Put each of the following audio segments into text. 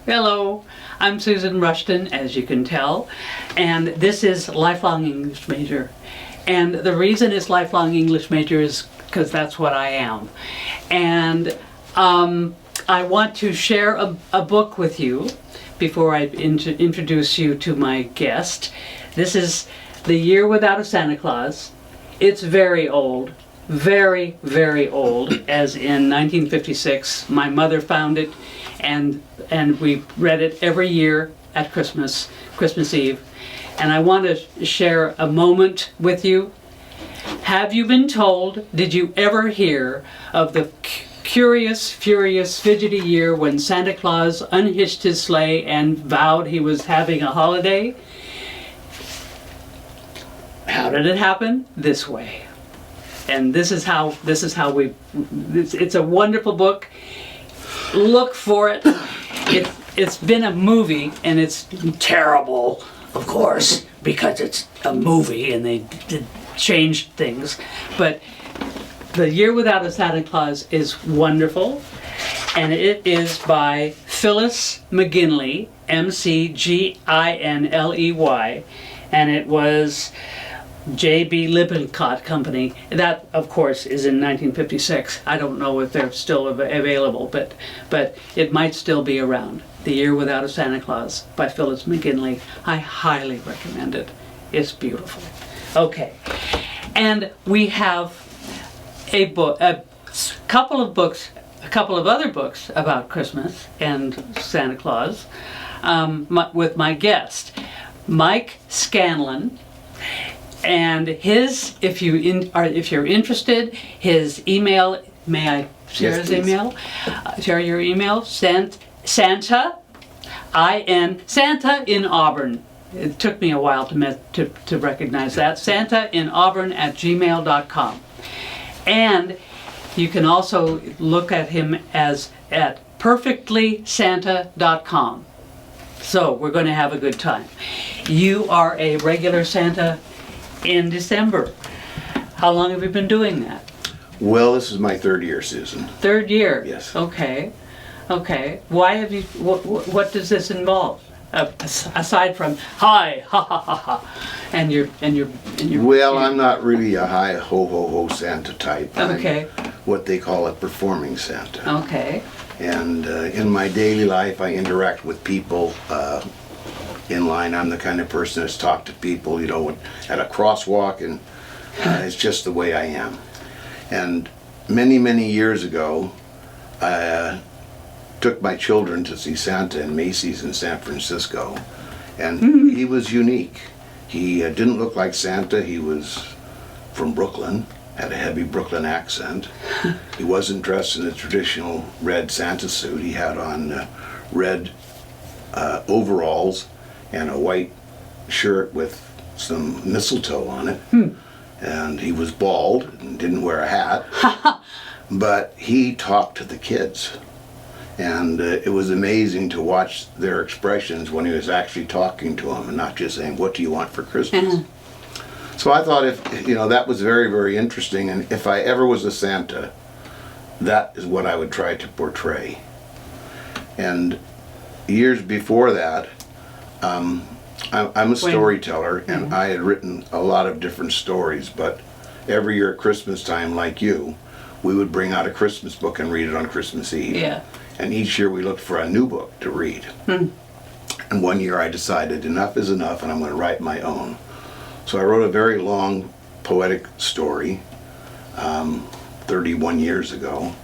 Hello, I'm Susan Rushton, as you can tell, and this is Lifelong English Major. And the reason it's Lifelong English Major is because that's what I am. And I want to share a book with you before I introduce you to my guest. This is The Year Without a Santa Claus. It's very old, very, very old, as in 1956. My mother found it, and we read it every year at Christmas Eve. And I want to share a moment with you. Have you been told, did you ever hear of the curious, furious, fidgety year when Santa Claus unhitched his sleigh and vowed he was having a holiday? How did it happen? This way. And this is how it's a wonderful book. Look for it. It's been a movie, and it's terrible, of course, because it's a movie and they did change things. But The Year Without a Santa Claus is wonderful, and it is by Phyllis McGinley, McGinley, and it was J.B. Lippincott Company. That, of course, is in 1956. I don't know if they're still available, but it might still be around. The Year Without a Santa Claus by Phyllis McGinley. I highly recommend it. It's beautiful. Okay, and we have a couple of other books about Christmas and Santa Claus with my guest, Mike Scancan. And if you're interested, his email, may I share his email? Share your email, Santa in Auburn. It took me a while to recognize that. santainauburn@gmail.com. And you can also look at him at perfectlysanta.com. So we're going to have a good time. You are a regular Santa in December. How long have you been doing that? Well, this is my third year, Susan. Third year? Yes. Okay. Why have you, what does this involve? Aside from, hi, ha ha ha ha, and your Well, I'm not really a hi ho ho ho Santa type. Okay. I'm what they call a performing Santa. Okay. And in my daily life, I interact with people in line. I'm the kind of person that's talked to people, at a crosswalk, and it's just the way I am. And many, many years ago, I took my children to see Santa in Macy's in San Francisco, and he was unique. He didn't look like Santa. He was from Brooklyn, had a heavy Brooklyn accent. He wasn't dressed in a traditional red Santa suit. He had on red overalls and a white shirt with some mistletoe on it. And he was bald and didn't wear a hat. But he talked to the kids. And it was amazing to watch their expressions when he was actually talking to them and not just saying, "What do you want for Christmas?" So I thought that was very, very interesting. And if I ever was a Santa, that is what I would try to portray. And years before that, I'm a storyteller, and I had written a lot of different stories, but every year at Christmas time, like you, we would bring out a Christmas book and read it on Christmas Eve. Yeah. And each year we looked for a new book to read. And one year I decided enough is enough, and I'm going to write my own. So I wrote a very long poetic story 31 years ago.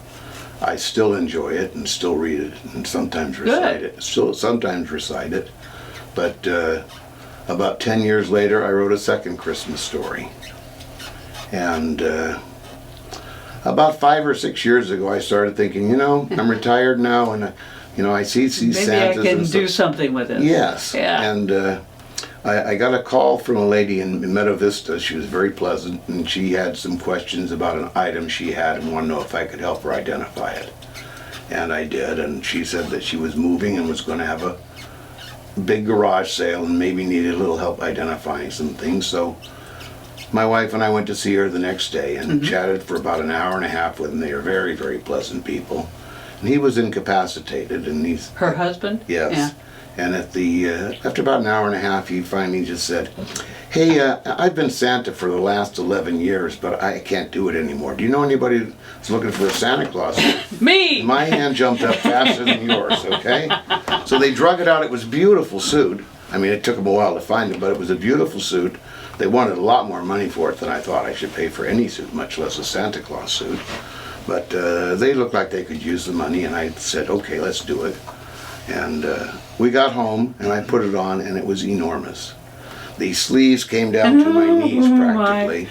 I still enjoy it and still read it and sometimes recite it. Still sometimes recite it. But about 10 years later, I wrote a second Christmas story. And about 5 or 6 years ago, I started thinking, I'm retired now, and I see Santas. Maybe I can do something with it. Yes. Yeah. And I got a call from a lady in Meadow Vista. She was very pleasant, and she had some questions about an item she had and wanted to know if I could help her identify it. And I did, and she said that she was moving and was going to have a big garage sale and maybe needed a little help identifying some things. So my wife and I went to see her the next day and chatted for about an hour and a half with them. They are very, very pleasant people. And he was incapacitated, and he's... Her husband? Yes. Yeah. And at the after about an hour and a half, he finally just said, "Hey, I've been Santa for the last 11 years, but I can't do it anymore. Do you know anybody that's looking for a Santa Claus?" Me! My hand jumped up faster than yours, okay? So they drug it out. It was a beautiful suit. I mean, it took them a while to find it, but it was a beautiful suit. They wanted a lot more money for it than I thought I should pay for any suit, much less a Santa Claus suit. But they looked like they could use the money, and I said, okay, let's do it. And we got home, and I put it on, and it was enormous. The sleeves came down to my knees practically,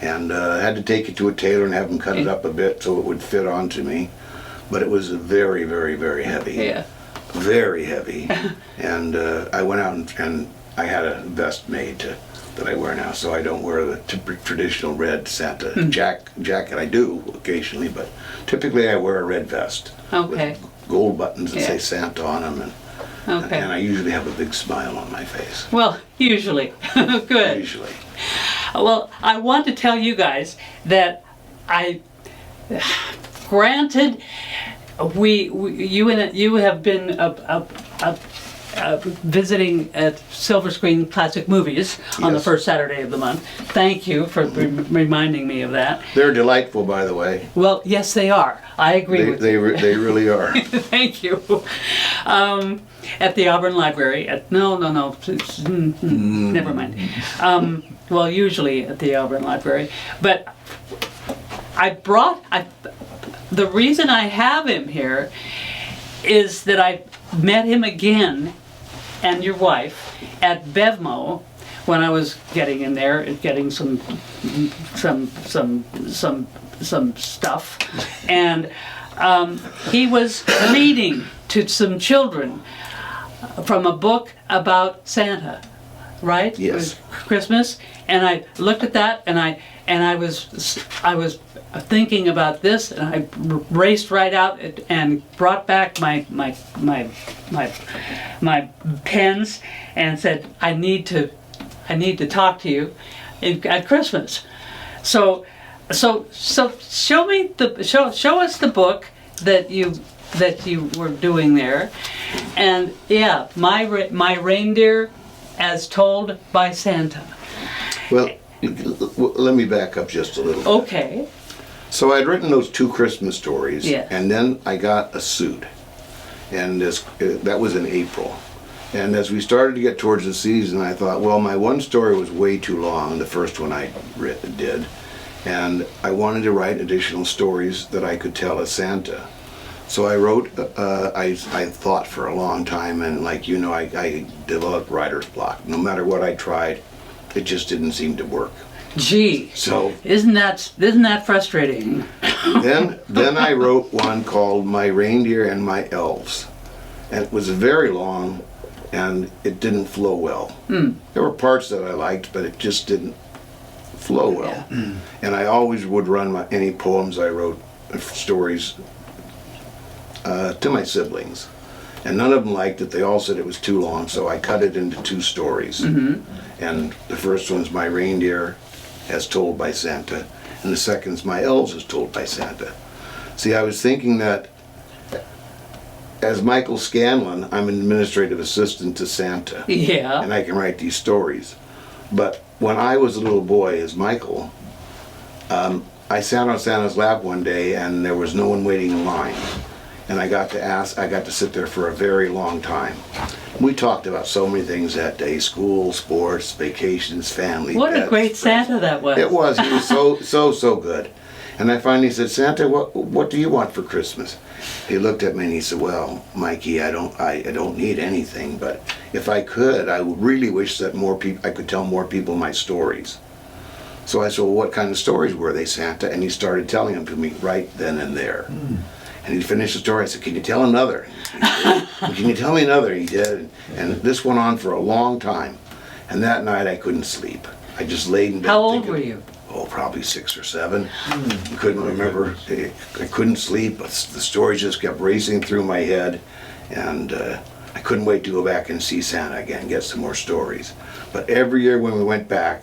and I had to take it to a tailor and have him cut it up a bit so it would fit onto me. But it was very, very, very heavy. Yeah. Very heavy. And I went out and I had a vest made that I wear now, so I don't wear the traditional red Santa jacket. I do occasionally, but typically I wear a red vest. Okay. With gold buttons that say Santa on them, and I usually have a big smile on my face. Well, usually. Good. Usually. Well, I want to tell you guys that granted, you have been visiting at Silver Screen Classic Movies on the first Saturday of the month. Thank you for reminding me of that. They're delightful, by the way. Well, yes, they are. I agree with you. They really are. Thank you. At the Auburn Library. No. Never mind. Well, usually at the Auburn Library. But the reason I have him here is that I met him again and your wife at Bevmo when I was getting in there and getting some stuff, and he was reading to some children from a book about Santa, right? Yes. It was Christmas, and I looked at that, and I was thinking about this, and I raced right out and brought back my pens and said, I need to talk to you at Christmas. So show us the book that you were doing there, and yeah, my reindeer as told by Santa. Well, let me back up just a little bit. Okay. So I'd written those 2 Christmas stories, Yes. and then I got a suit, and that was in April. And as we started to get towards the season, I thought, well, my one story was way too long, the first one I did, and I wanted to write additional stories that I could tell as Santa. So I wrote, I thought for a long time, and I developed writer's block. No matter what I tried, it just didn't seem to work. Gee, so isn't that frustrating? then I wrote one called My Reindeer and My Elves, and it was very long, and it didn't flow well. There were parts that I liked, but it just didn't flow well. Yeah. And I always would run any poems I wrote, stories, to my siblings, and none of them liked it. They all said it was too long, so I cut it into 2 stories. And the first one's My Reindeer as told by Santa, and the second's My Elves as told by Santa. See, I was thinking that as Michael Scancan, I'm an administrative assistant to Santa. Yeah. And I can write these stories. But when I was a little boy as Michael, I sat on Santa's lap one day and there was no one waiting in line. And I got to sit there for a very long time. We talked about so many things that day: school, sports, vacations, family. What pets, a great friends. Santa that was. It was. He was so good. And I finally said, Santa, what do you want for Christmas? He looked at me and he said, well, Mikey, I don't need anything, but if I could, I really wish that I could tell more people my stories. So I said, well, what kind of stories were they, Santa? And he started telling them to me right then and there. And he finished the story. I said, can you tell another? Can you tell me another? He did. And this went on for a long time. And that night I couldn't sleep. I just laid in bed. How old were you? Oh, probably 6 or 7. I couldn't remember. I couldn't sleep. But the stories just kept racing through my head. And I couldn't wait to go back and see Santa again and get some more stories. But every year when we went back,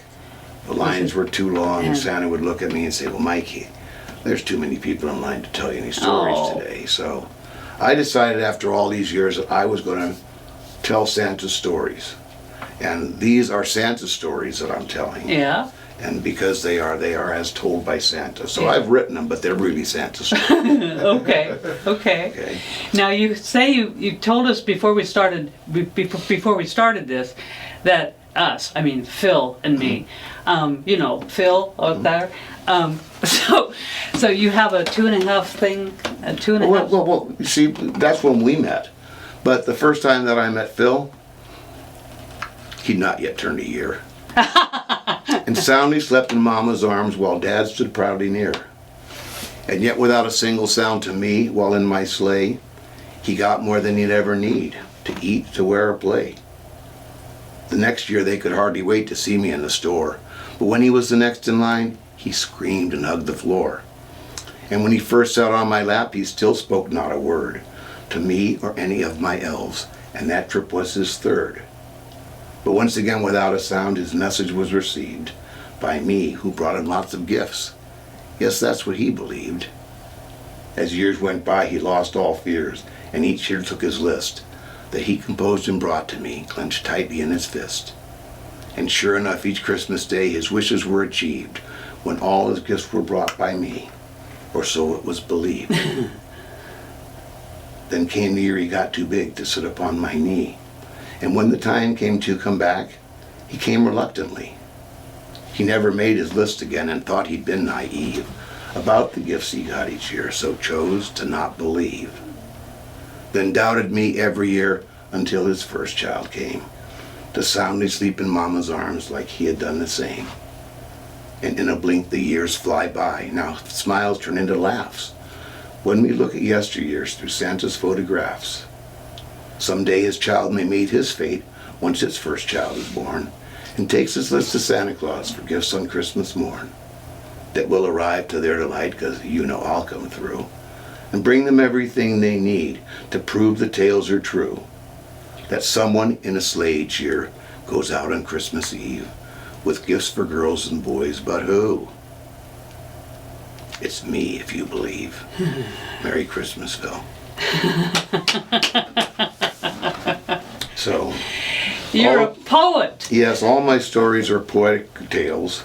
the lines were too long. And Santa would look at me and say, well, Mikey, there's too many people in line to tell you any stories today. So I decided after all these years that I was going to tell Santa stories. And these are Santa stories that I'm telling. Yeah. And because they are as told by Santa. So Yeah. I've written them, but they're really Santa stories. Okay. Okay. Now you say you told us before we started this that I mean Phil and me, you know Phil out there. So you have a 2.5 thing, a 2.5. Well, you see, that's when we met. But the first time that I met Phil, he'd not yet turned a year. And soundly slept in Mama's arms while Dad stood proudly near. And yet without a single sound to me while in my sleigh, he got more than he'd ever need, to eat, to wear, or play. The next year they could hardly wait to see me in the store, but when he was the next in line, he screamed and hugged the floor. And when he first sat on my lap, he still spoke not a word to me or any of my elves, and that trip was his third. But once again, without a sound, his message was received by me, who brought him lots of gifts. Yes, that's what he believed. As years went by, he lost all fears, and each year took his list that he composed and brought to me, clenched tightly in his fist. And sure enough, each Christmas day, his wishes were achieved when all his gifts were brought by me, or so it was believed. Then came the year he got too big to sit upon my knee. And when the time came to come back, he came reluctantly. He never made his list again and thought he'd been naive about the gifts he got each year, so chose to not believe. Then doubted me every year until his first child came, to soundly sleep in Mama's arms like he had done the same. And in a blink the years fly by. Now smiles turn into laughs when we look at yesteryears through Santa's photographs. Someday his child may meet his fate once its first child is born, and takes his list to Santa Claus for gifts on Christmas morn that will arrive to their delight, 'cause you know I'll come through and bring them everything they need to prove the tales are true, that someone in a sleigh each year goes out on Christmas Eve with gifts for girls and boys. But who? It's me, if you believe. Merry Christmas, Phil. So, You're a poet, yes, all my stories are poetic tales.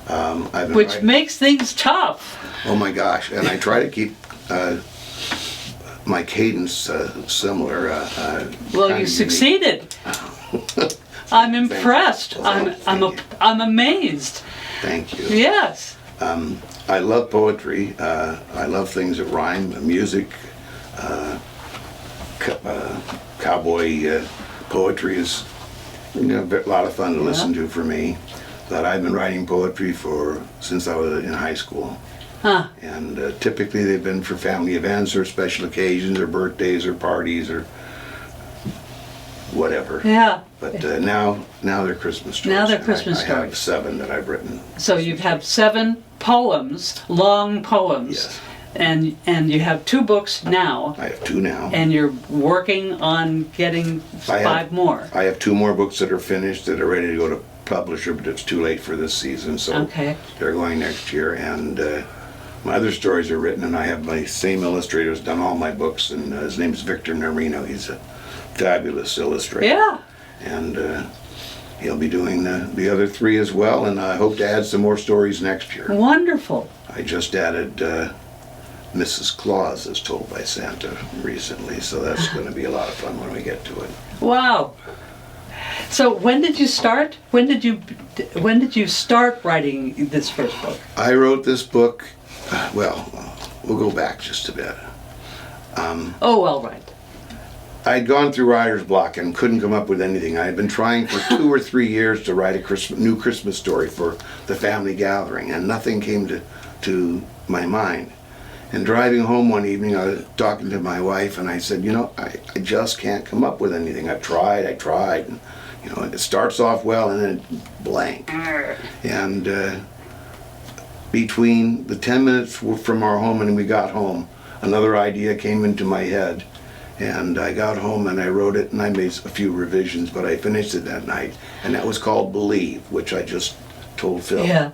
I've been which writing- makes things tough. Oh my gosh, and I try to keep my cadence similar. Well, kinda you succeeded. I'm impressed. I'm amazed. Thank you. Yes. I love poetry. I love things that rhyme, music. Cowboy poetry is a lot of fun to listen to for me. But I've been writing poetry since I was in high school. Huh. And typically they've been for family events or special occasions or birthdays or parties or whatever. Yeah. But now they're Christmas stories. Now they're And Christmas I stories. have 7 that I've written. So you have 7 poems, long poems. Yes. And you have 2 books now. I have 2 now. And you're working on getting 5 more. I have 2 more books that are finished that are ready to go to publisher, but it's too late for this season, so Okay. they're going next year. And my other stories are written, and I have my same illustrator who's done all my books, and his name's Victor Narino. He's a fabulous illustrator. Yeah. And he'll be doing the other 3 as well, and I hope to add some more stories next year. Wonderful. I just added Mrs. Claus as told by Santa recently, so that's going to be a lot of fun when we get to it. Wow. So when did you start? When did you start writing this first book? I wrote this book, well, we'll go back just a bit. Oh, all right. I'd gone through writer's block and couldn't come up with anything. I had been trying for 2 or 3 years to write a new Christmas story for the family gathering, and nothing came to my mind. And driving home one evening, I was talking to my wife, and I said, I just can't come up with anything. I tried, and, it starts off well, and then blank. And between the 10 minutes from our home and we got home, another idea came into my head. And I got home and I wrote it, and I made a few revisions, but I finished it that night. And that was called Believe, which I just told Phil. Yeah.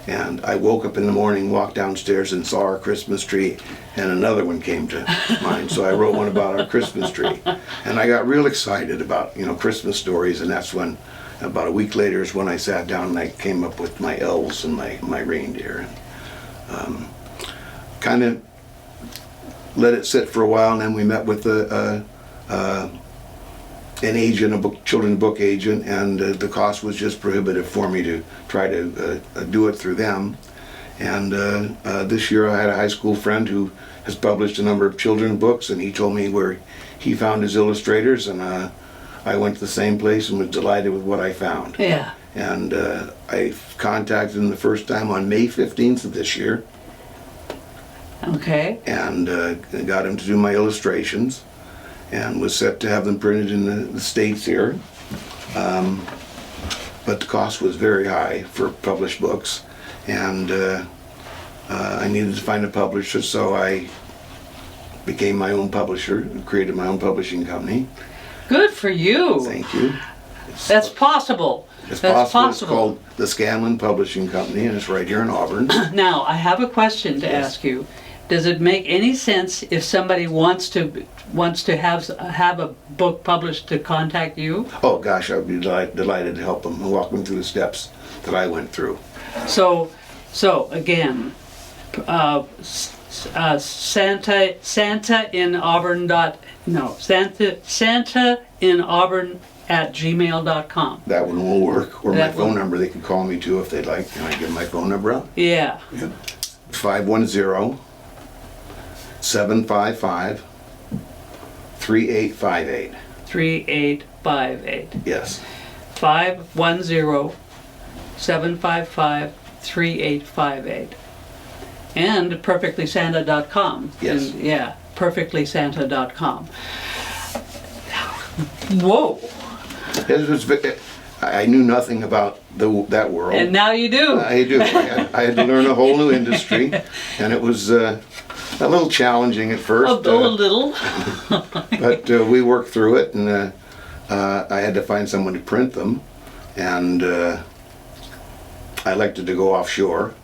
And I woke up in the morning, walked downstairs and saw our Christmas tree, and another one came to mind. So I wrote one about our Christmas tree. And I got real excited about, Christmas stories, and that's when, about a week later is when I sat down and I came up with my elves and my reindeer. And kind of let it sit for a while, and then we met with an agent, children's book agent, and the cost was just prohibitive for me to try to do it through them. And this year I had a high school friend who has published a number of children's books, and he told me where he found his illustrators, and I went to the same place and was delighted with what I found. Yeah. And I contacted him the first time on May 15th of this year. Okay. And got him to do my illustrations, and was set to have them printed in the States here. But the cost was very high for published books, and I needed to find a publisher, so I became my own publisher and created my own publishing company. Good for you. Thank you. That's possible. It's That's possible. It's possible. called the Scanlan Publishing Company, and it's right here in Auburn. Now, I have a question to Yes. ask you. Does it make any sense if somebody wants to have a book published to contact you? Oh gosh, I'd be delighted to help them and walk them through the steps that I went through. So again, Santa in Auburn Santa in Auburn at gmail.com. That one will work, or my That phone one. number they can call me to if they'd like. Can I give my phone number out? Yeah. 510-755-3858. 3858. Yes. 510-755-3858. And perfectlysanta.com. Yes. And, yeah, perfectlysanta.com. Whoa. It was, I knew nothing about that world. And now you do. I do. I had to learn a whole new industry, and it was a little challenging at first. A little. But we worked through it, and I had to find someone to print them, and I elected to go offshore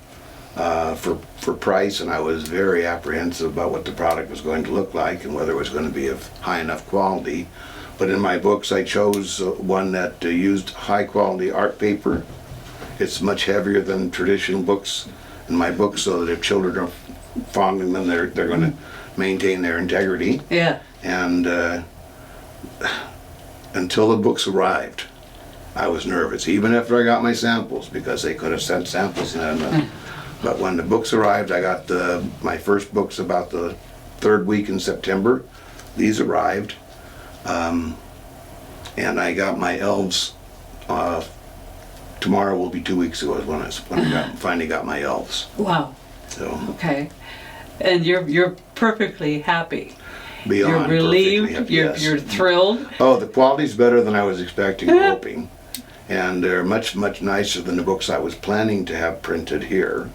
for price, and I was very apprehensive about what the product was going to look like and whether it was going to be of high enough quality. But in my books, I chose one that used high quality art paper. It's much heavier than traditional books in my books, so that if children are fondling them, they're going to maintain their integrity. Yeah. And until the books arrived, I was nervous, even after I got my samples, because they could have sent samples then. But when the books arrived, I got my first books about the third week in September. These arrived. And I got my elves, tomorrow will be 2 weeks ago when I finally got my elves. Wow. So Okay. And you're perfectly happy. beyond You're relieved. perfectly happy, yes. You're thrilled. Oh, the quality's better than I was expecting or hoping. And they're much, much nicer than the books I was planning to have printed here.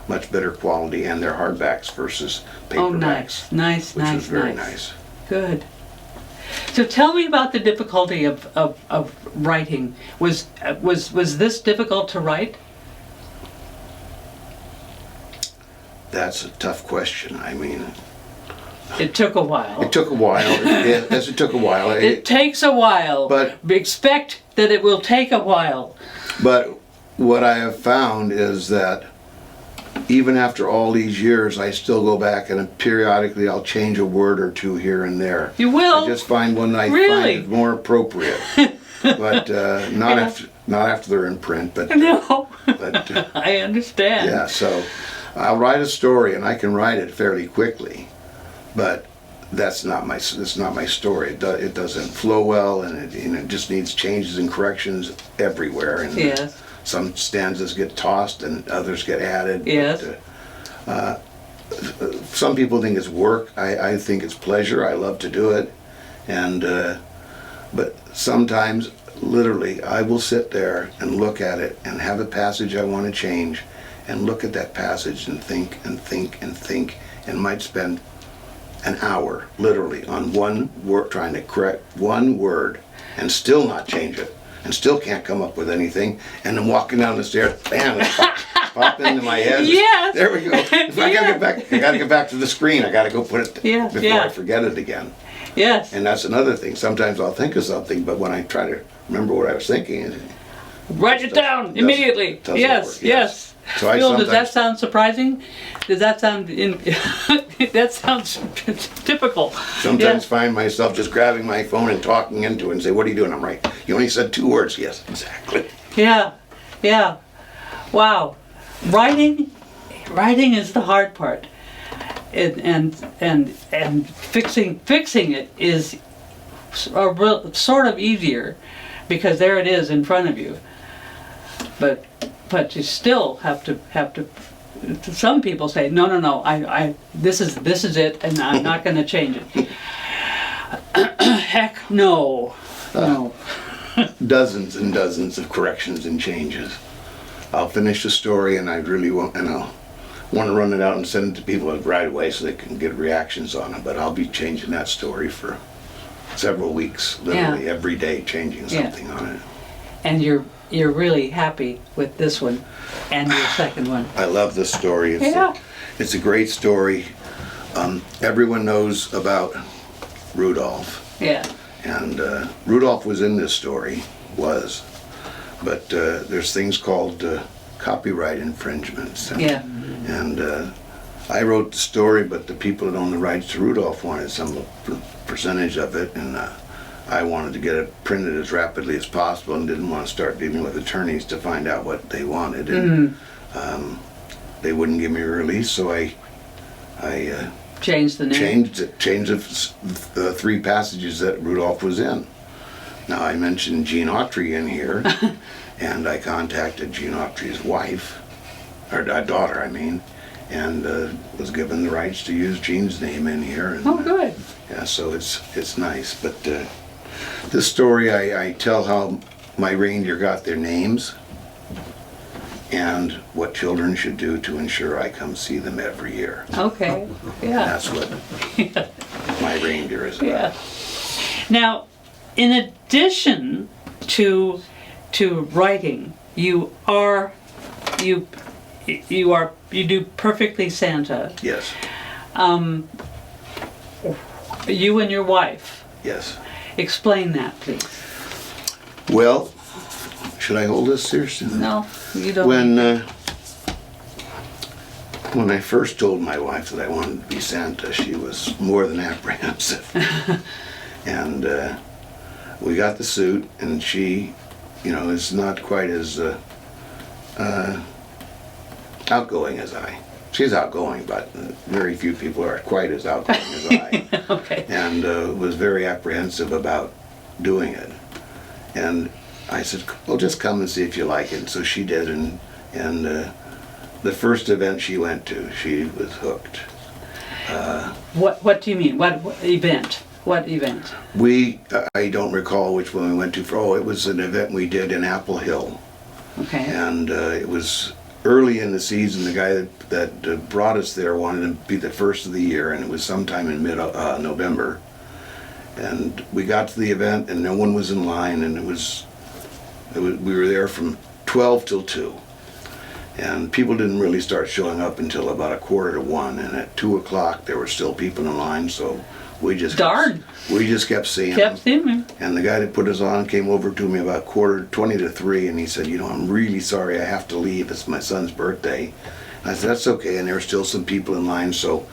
Much better quality, and they're hardbacks versus paperbacks. Oh, nice, nice, which nice, was very nice. Good. So tell me about the difficulty of writing. Was this difficult to write? That's a tough question. I mean, It took a while. it took a while. Yes, it took a while. It takes a while. But- expect that it will take a while. But what I have found is that even after all these years, I still go back and periodically I'll change a word or two here and there. You will? I just find one I Really? find is more appropriate. But not after they're in print. But No. but I understand. yeah. So I'll write a story and I can write it fairly quickly, but that's not my story. It doesn't flow well, and it just needs changes and corrections everywhere. And Yes. some stanzas get tossed and others get added. Yes. But, some people think it's work. I think it's pleasure. I love to do it. And but sometimes, literally, I will sit there and look at it and have a passage I want to change and look at that passage and think and think and think, and might spend an hour, literally, on one word, trying to correct one word and still not change it. And still can't come up with anything, and then walking down the stairs, bam, pop into my head. Yes. There we go. If I gotta get back to the screen. I gotta go put it before I forget it again. Yes. And that's another thing. Sometimes I'll think of something, but when I try to remember what I was thinking, write it down immediately. Yes, work, yes. So I Phil, does that sound surprising? Does that sound that sounds typical? Sometimes find myself just grabbing my phone and talking into it and say, "What are you doing?" I'm right. You only said 2 words. Yes, exactly. Yeah, yeah. Wow. Writing is the hard part. And fixing it is sort of easier because there it is in front of you. But you still have to. Some people say no. I this is it, and I'm not going to change it. Heck no. Dozens and dozens of corrections and changes. I'll finish the story, and I really won't, and I'll want to run it out and send it to people right away so they can get reactions on it. But I'll be changing that story for several weeks, literally every day, changing something on it. And you're really happy with this one and your second one. I love this story. It's a great story. Everyone knows about Rudolph. Yeah. And Rudolph was in this story, but there's things called copyright infringements. And I wrote the story, but the people that own the rights to Rudolph wanted some percentage of it, and I wanted to get it printed as rapidly as possible and didn't want to start dealing with attorneys to find out what they wanted. And they wouldn't give me a release, so I changed the name. Changed the 3 passages that Rudolph was in. Now I mentioned Gene Autry in here, and I contacted Gene Autry's wife, or daughter, I mean, and was given the rights to use Gene's name in here. And, good. Yeah, so it's nice. But this story, I tell how my reindeer got their names and what children should do to ensure I come see them every year. Okay, yeah. That's what my reindeer is about. Yeah. Now, in addition to writing, you do Perfectly Santa. Yes. You and your wife. Yes. Explain that, please. Well, should I hold this seriously? No, you don't. When I first told my wife that I wanted to be Santa, she was more than apprehensive. And we got the suit, and she, is not quite as outgoing as I. She's outgoing, but very few people are quite as outgoing as I. Okay. And was very apprehensive about doing it. And I said, well, just come and see if you like it. And so she did, and the first event she went to, she was hooked. What do you mean? What event? What event? I don't recall which one we went to. It was an event we did in Apple Hill. Okay. And it was early in the season. The guy that brought us there wanted to be the first of the year, and it was sometime in mid-November. And we got to the event, and no one was in line, and we were there from 12 till 2. And people didn't really start showing up until about 1:45, and at 2 o'clock there were still people in line, so we just kept seeing them. And the guy that put us on came over to me about 2:20 to 3, and he said, I'm really sorry, I have to leave. It's my son's birthday. And I said, that's okay, and there were still some people in line, so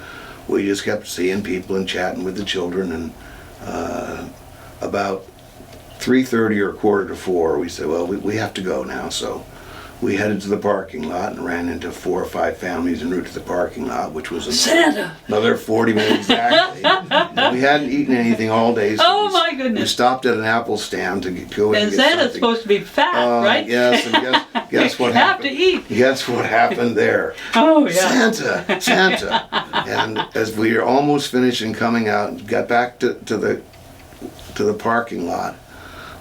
we just kept seeing people and chatting with the children, and about 3:30 or 3:45, we said, well, we have to go now, so we headed to the parking lot and ran into 4 or 5 families en route to the parking lot, which was another 40 minutes exactly. We hadn't eaten anything all day, so my goodness. We stopped at an apple stand to go in and get Santa's something. Supposed to be fat, right? Yes, and guess what happened? Have to eat. Guess what happened there? Oh, yeah. Santa. And as we were almost finished and coming out, got back to the parking lot,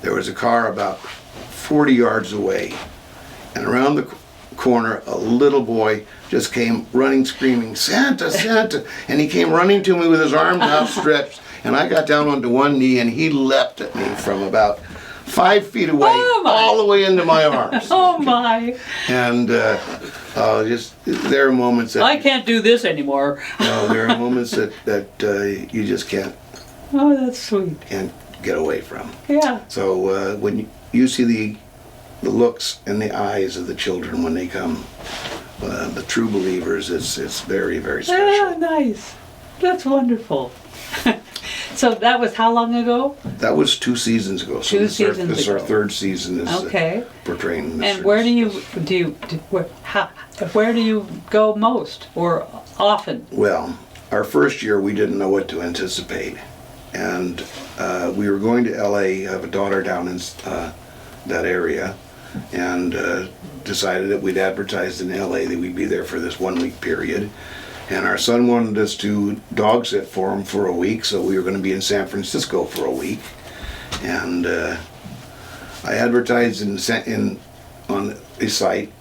there was a car about 40 yards away. And around the corner, a little boy just came running, screaming, Santa, Santa. And he came running to me with his arms outstretched. And I got down onto one knee, and he leapt at me from about 5 feet away, Oh, my. all the way into my arms. Oh my! And just there are moments that I can't do this anymore. no, there are moments that you just can't Oh, that's sweet. get away from. Yeah. So when you see the looks in the eyes of the children when they come, the true believers, it's very, very special. Ah, nice. That's wonderful. So that was how long ago? That was 2 seasons ago. So Two this seasons is our ago. 3rd season is Okay. portraying this. And where do you go most or often? Well, our first year we didn't know what to anticipate, and we were going to LA. I have a daughter down in that area, and decided that we'd advertise in LA that we'd be there for this 1-week period. And our son wanted us to dog sit for him for a week, so we were going to be in San Francisco for a week. And I advertised on a site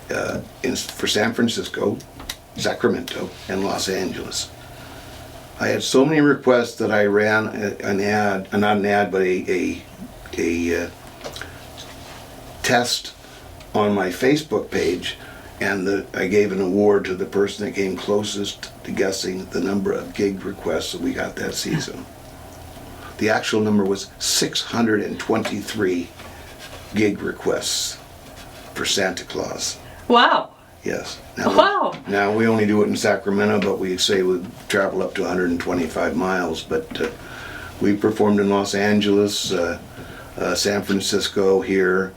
for San Francisco, Sacramento, and Los Angeles. I had so many requests that I ran an ad, not an ad, but a test on my Facebook page, and I gave an award to the person that came closest to guessing the number of gig requests that we got that season. The actual number was 623 gig requests for Santa Claus. Wow. Yes. Wow. Now we only do it in Sacramento, but we say we travel up to 125 miles. But we performed in Los Angeles, San Francisco here.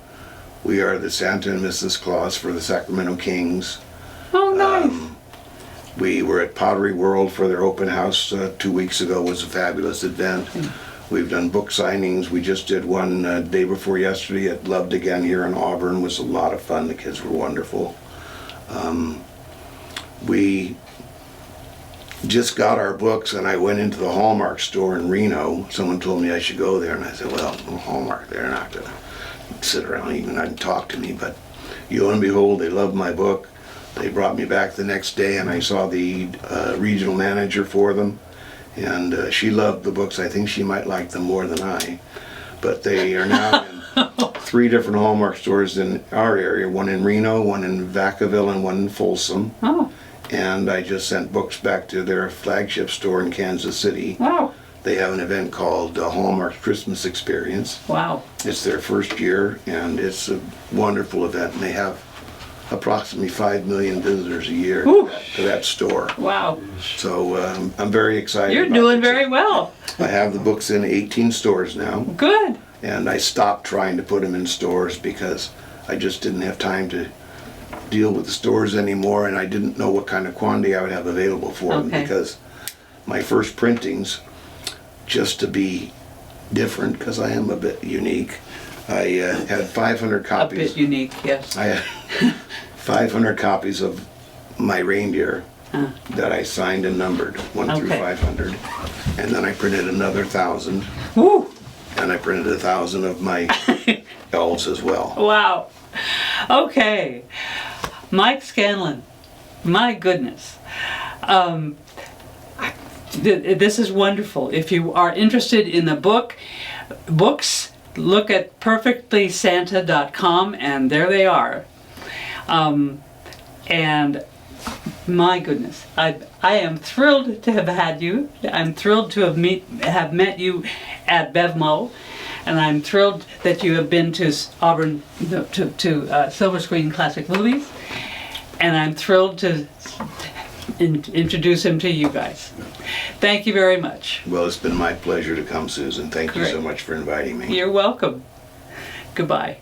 We are the Santa and Mrs. Claus for the Sacramento Kings. Oh, nice. We were at Pottery World for their open house 2 weeks ago. It was a fabulous event. We've done book signings. We just did one day before yesterday at Loved Again here in Auburn. It was a lot of fun. The kids were wonderful. We just got our books, and I went into the Hallmark store in Reno. Someone told me I should go there, and I said, well, Hallmark, they're not going to sit around even and talk to me. But lo and behold, they loved my book. They brought me back the next day, and I saw the regional manager for them, and she loved the books. I think she might like them more than I. But they are now in 3 different Hallmark stores in our area, one in Reno, one in Vacaville, and one in Folsom. Oh, And I just sent books back to their flagship store in Kansas City. wow. They have an event called Hallmark Christmas Experience. Wow. It's their first year, and it's a wonderful event. And they have approximately 5 million visitors a year to that store. Wow. So I'm very excited. You're about doing this. very well. I have the books in 18 stores now, Good. and I stopped trying to put them in stores because I just didn't have time to deal with the stores anymore, and I didn't know what kind of quantity I would have available for them, Okay. because my first printings, just to be different, because I am a bit unique, I had 500 A copies. bit unique, yes. I had 500 copies of my reindeer that I signed and numbered, 1 through Okay. 500, and then I printed another 1,000, Woo! and I printed 1,000 of my elves as well. Wow. Okay. Mike Scanlan. My goodness. This is wonderful. If you are interested in the books, look at perfectlysanta.com, and there they are. And my goodness, I am thrilled to have had you. I'm thrilled to have met you at BevMo, and I'm thrilled that you have been to Auburn, to Silver Screen Classic Movies, and I'm thrilled to introduce him to you guys. Thank you very much. Well, it's been my pleasure to come, Susan. Thank you so Great. much for inviting me. You're welcome. Goodbye.